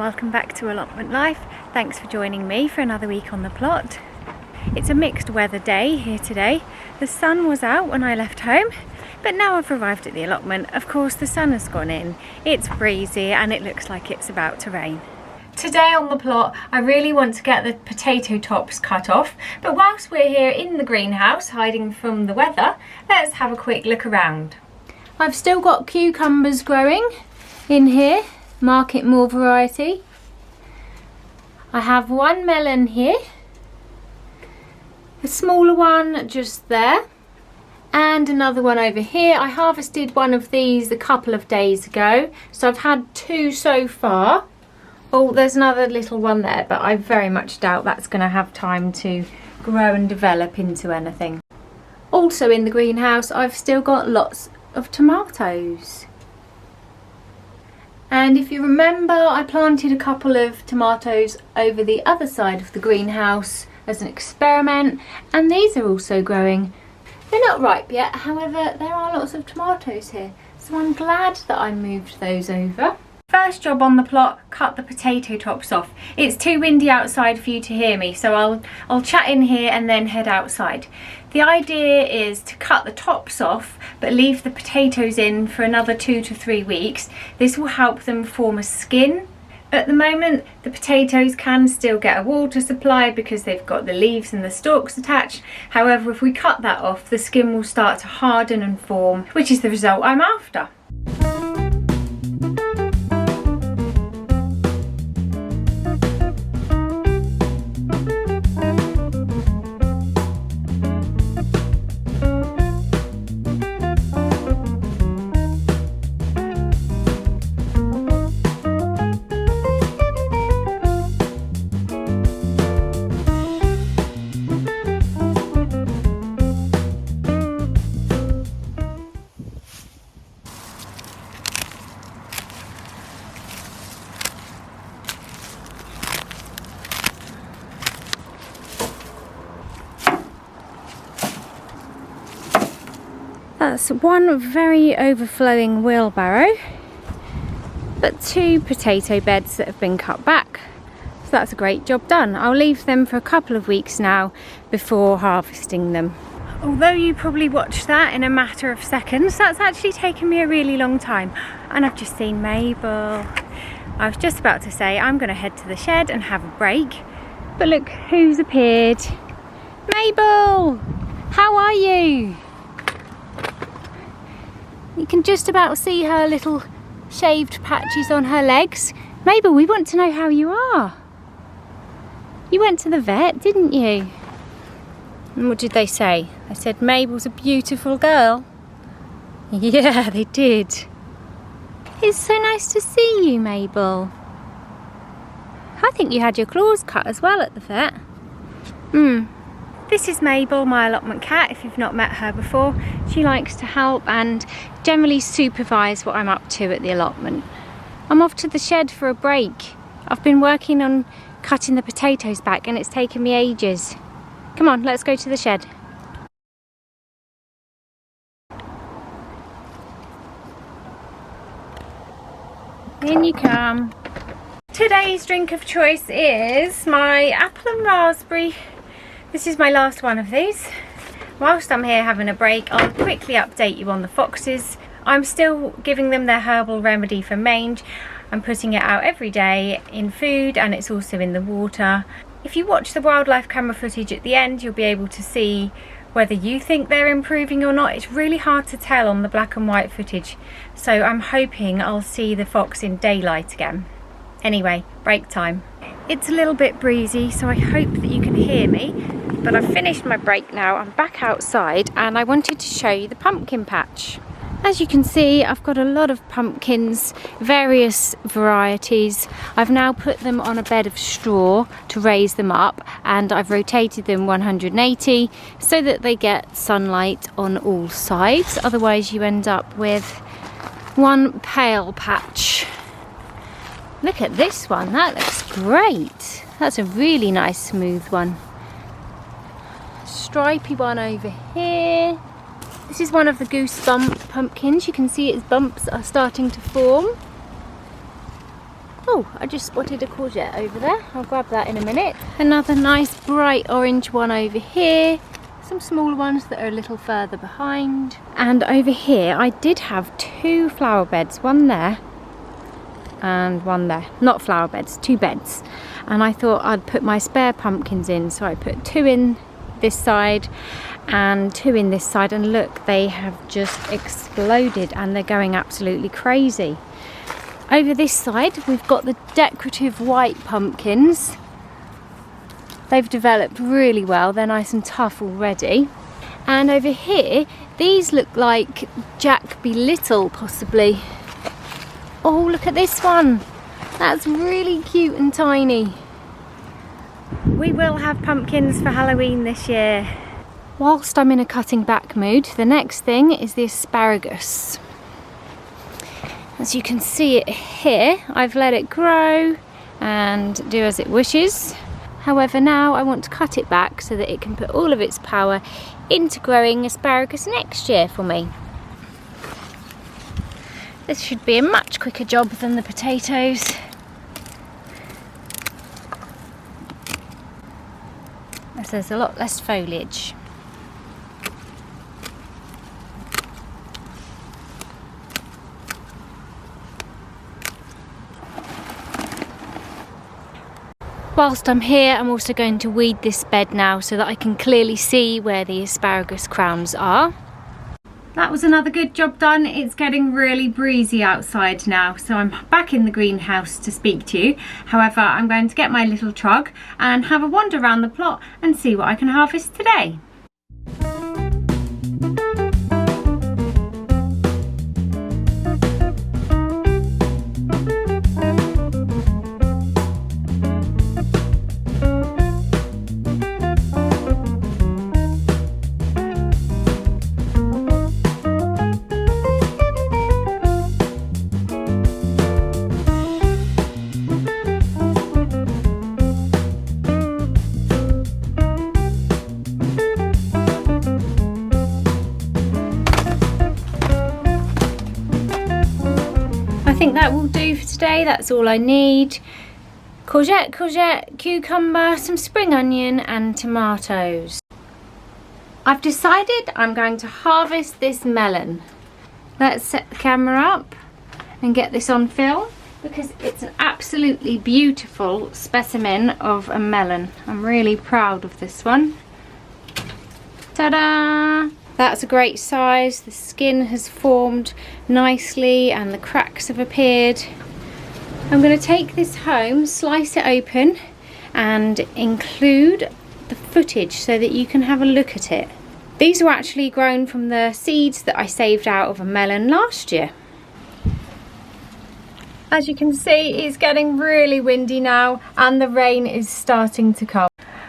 welcome back to Allotment Life. Thanks for joining me for another week on the plot. It's a mixed weather day here today. The sun was out when I left home, but now I've arrived at the allotment. Of course the sun has gone in, it's breezy and it looks like it's about to rain. Today on the plot I really want to get the potato tops cut off, but whilst we're here in the greenhouse hiding from the weather, let's have a quick look around. I've still got cucumbers growing in here, Market More variety. I have one melon here, a smaller one just there, and another one over here. I harvested one of these a couple of days ago, so I've had two so far. Oh, there's another little one there, but I very much doubt that's going to have time to grow and develop into anything. Also in the greenhouse I've still got lots of tomatoes. And if you remember, I planted a couple of tomatoes over the other side of the greenhouse as an experiment, and these are also growing. They're not ripe yet, however there are lots of tomatoes here, so I'm glad that I moved those over. First job on the plot, cut the potato tops off. It's too windy outside for you to hear me, so I'll chat in here and then head outside. The idea is to cut the tops off but leave the potatoes in for another 2 to 3 weeks. This will help them form a skin. At the moment the potatoes can still get a water supply because they've got the leaves and the stalks attached. However, if we cut that off, the skin will start to harden and form, which is the result I'm after. That's one very overflowing wheelbarrow, but 2 potato beds that have been cut back. So that's a great job done. I'll leave them for a couple of weeks now before harvesting them. Although you probably watched that in a matter of seconds, that's actually taken me a really long time. And I've just seen Mabel. I was just about to say I'm going to head to the shed and have a break, but look who's appeared. Mabel! How are you? You can just about see her little shaved patches on her legs. Mabel, we want to know how you are. You went to the vet, didn't you? And what did they say? They said Mabel's a beautiful girl. Yeah, they did. It's so nice to see you, Mabel. I think you had your claws cut as well at the vet. This is Mabel, my allotment cat, if you've not met her before. She likes to help and generally supervise what I'm up to at the allotment. I'm off to the shed for a break. I've been working on cutting the potatoes back and it's taken me ages. Come on, let's go to the shed. In you come. Today's drink of choice is my apple and raspberry. This is my last one of these. Whilst I'm here having a break, I'll quickly update you on the foxes. I'm still giving them their herbal remedy for mange. I'm putting it out every day in food and it's also in the water. If you watch the wildlife camera footage at the end, you'll be able to see whether you think they're improving or not. It's really hard to tell on the black and white footage, so I'm hoping I'll see the fox in daylight again. Anyway, break time. It's a little bit breezy, so I hope that you can hear me, but I've finished my break now. I'm back outside and I wanted to show you the pumpkin patch. As you can see, I've got a lot of pumpkins, various varieties. I've now put them on a bed of straw to raise them up, and I've rotated them 180 so that they get sunlight on all sides. Otherwise you end up with one pale patch. Look at this one, that looks great. That's a really nice smooth one. Stripy one over here. This is one of the goosebump pumpkins. You can see its bumps are starting to form. Oh, I just spotted a courgette over there. I'll grab that in a minute. Another nice bright orange one over here. Some smaller ones that are a little further behind. And over here I did have 2 flower beds, one there and one there. Not flower beds, 2 beds. And I thought I'd put my spare pumpkins in, so I put 2 in this side and 2 in this side, and look, they have just exploded and they're going absolutely crazy. Over this side we've got the decorative white pumpkins. They've developed really well, they're nice and tough already. And over here, these look like Jack Be Little, possibly. Oh, look at this one. That's really cute and tiny. We will have pumpkins for Halloween this year. Whilst I'm in a cutting back mood, the next thing is the asparagus. As you can see it here, I've let it grow and do as it wishes. However, now I want to cut it back so that it can put all of its power into growing asparagus next year for me. This should be a much quicker job than the potatoes. As there's a lot less foliage. Whilst I'm here, I'm also going to weed this bed now so that I can clearly see where the asparagus crowns are. That was another good job done. It's getting really breezy outside now, so I'm back in the greenhouse to speak to you. However, I'm going to get my little trug and have a wander around the plot and see what I can harvest today. I think that will do for today. That's all I need. Courgette, cucumber, some spring onion and tomatoes. I've decided I'm going to harvest this melon. Let's set the camera up and get this on film because it's an absolutely beautiful specimen of a melon. I'm really proud of this one. Ta-da! That's a great size. The skin has formed nicely and the cracks have appeared. I'm going to take this home, slice it open and include the footage so that you can have a look at it. These were actually grown from the seeds that I saved out of a melon last year. As you can see, it's getting really windy now and the rain is starting to come.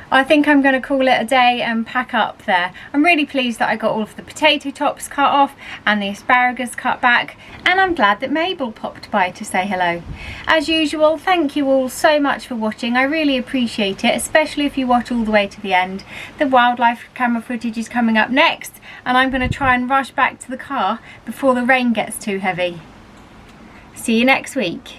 I think I'm going to call it a day and pack up there. I'm really pleased that I got all of the potato tops cut off and the asparagus cut back, and I'm glad that Mabel popped by to say hello. As usual, thank you all so much for watching. I really appreciate it, especially if you watch all the way to the end. The wildlife camera footage is coming up next and I'm going to try and rush back to the car before the rain gets too heavy. See you next week.